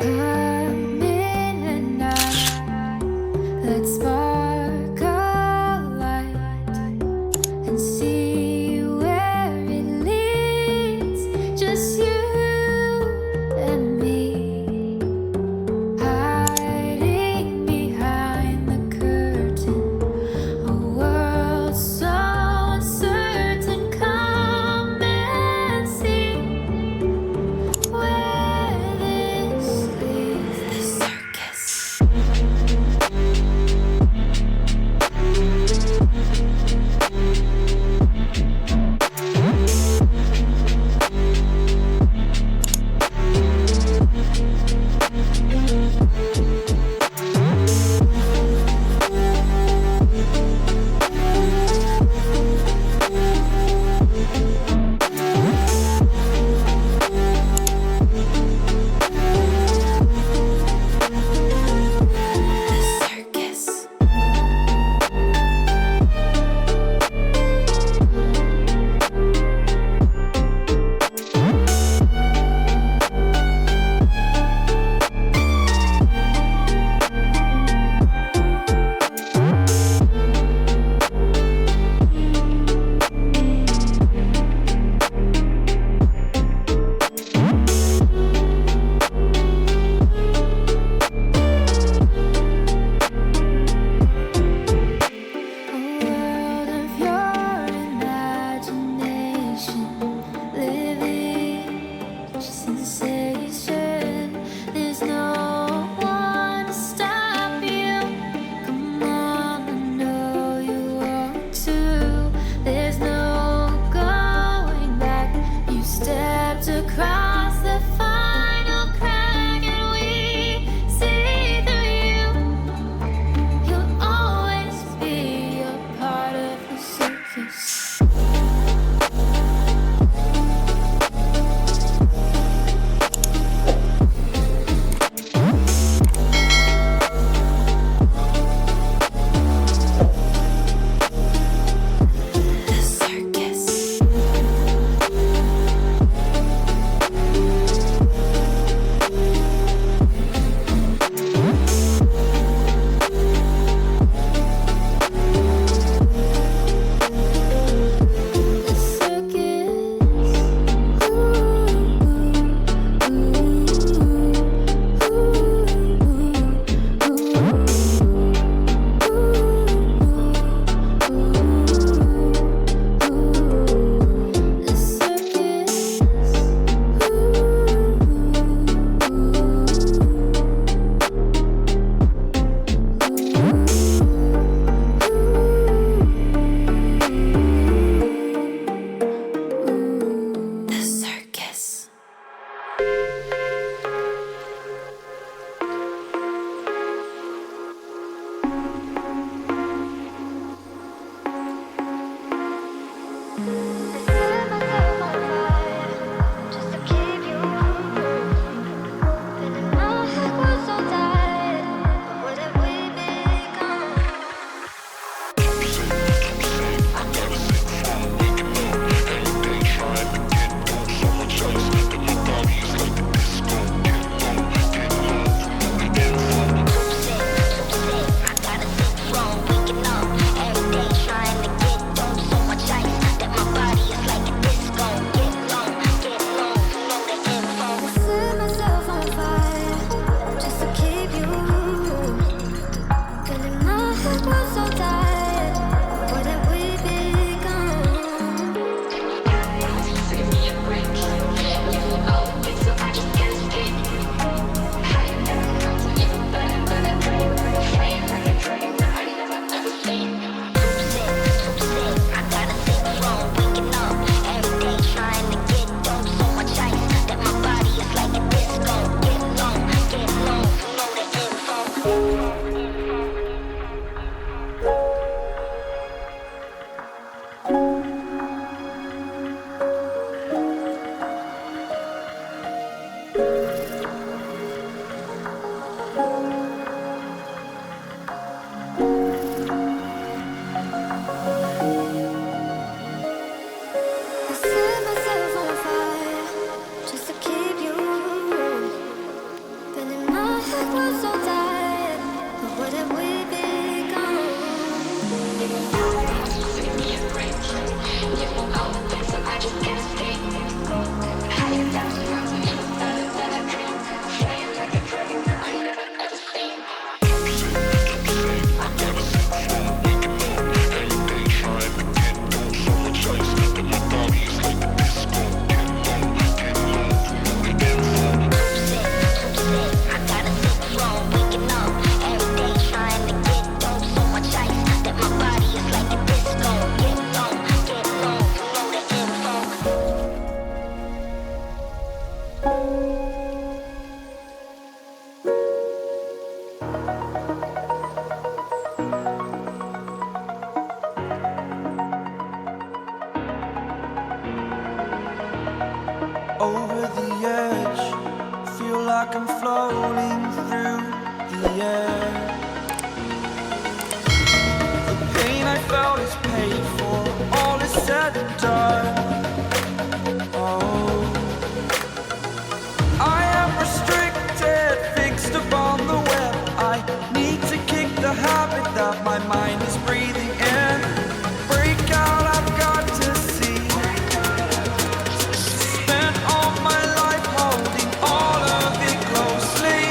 Come in at night, let's spark a light and see where it leads. Just you and me, hiding behind the curtain, a world so uncertain. Come and see where this leads. like I'm floating through the air. The pain I felt is paid for, all is said and done. Oh, I am restricted, fixed upon the web. I need to kick the habit that my mind is breathing in. Break out, I've got to see. Spent all my life holding all of it closely.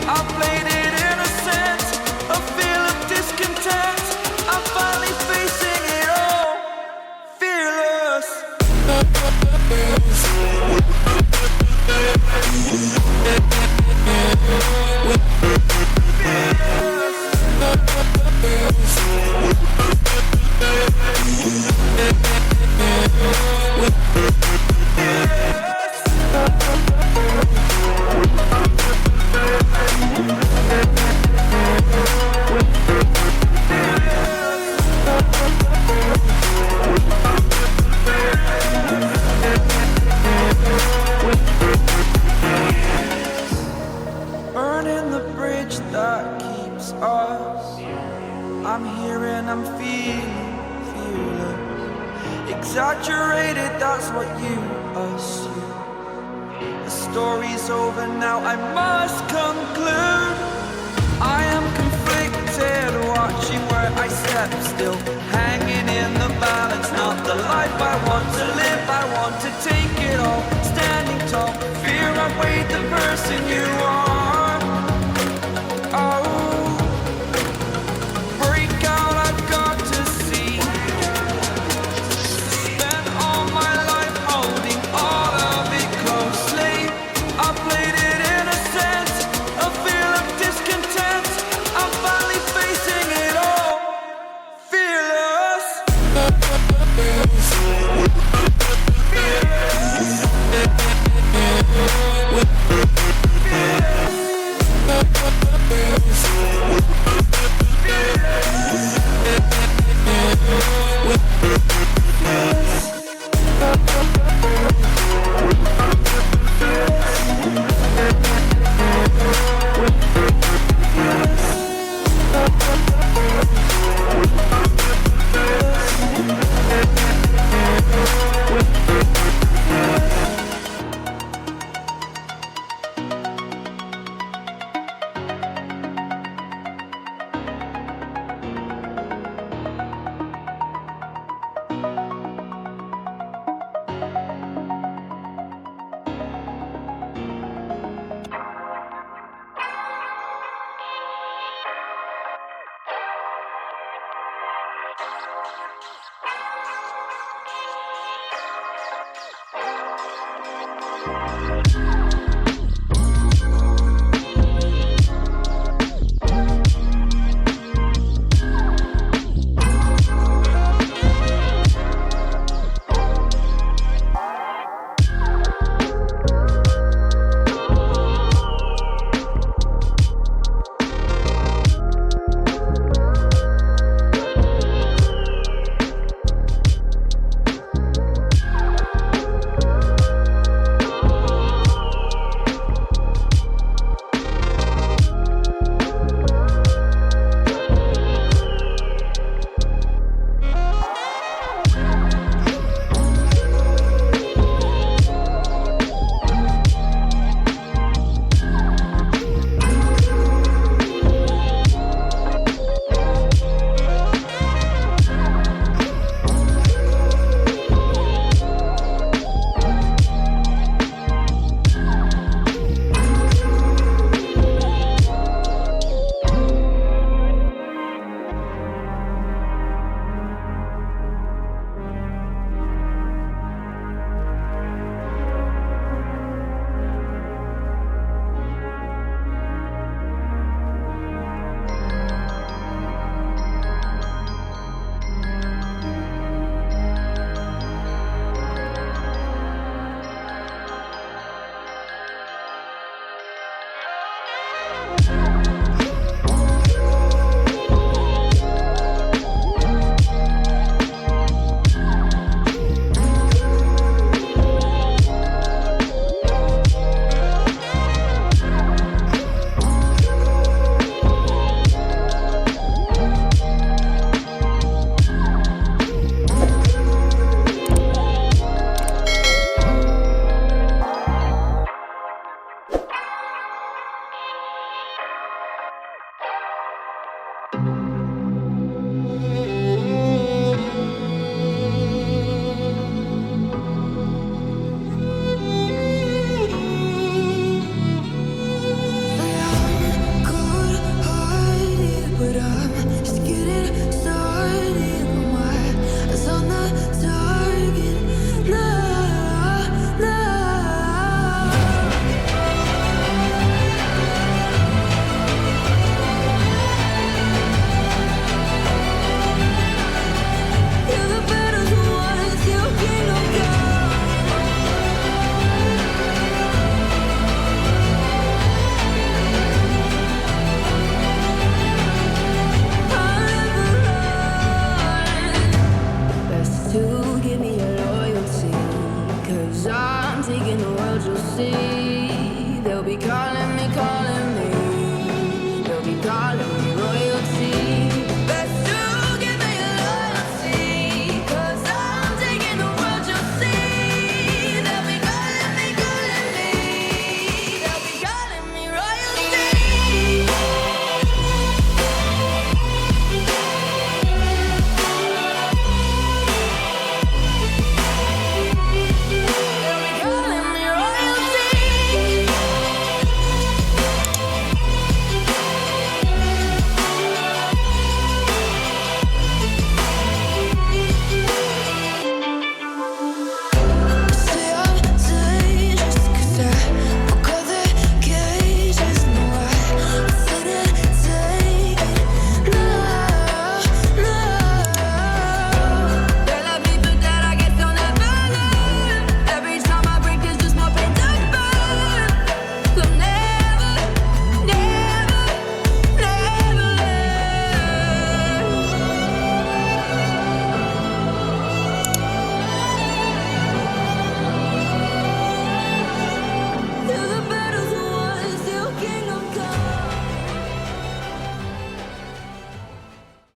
I played it innocent, a feel of discontent. I'm finally facing it all, fearless. Burning the bridge that keeps us. I'm here and I'm feeling fearless. Exaggerated, that's what you assume. The story's over now, I must conclude. I am conflicted, watching where I step still, hanging in the balance. Not the life I want to live, I want to take it all. Standing tall, fear I weighed the person you are.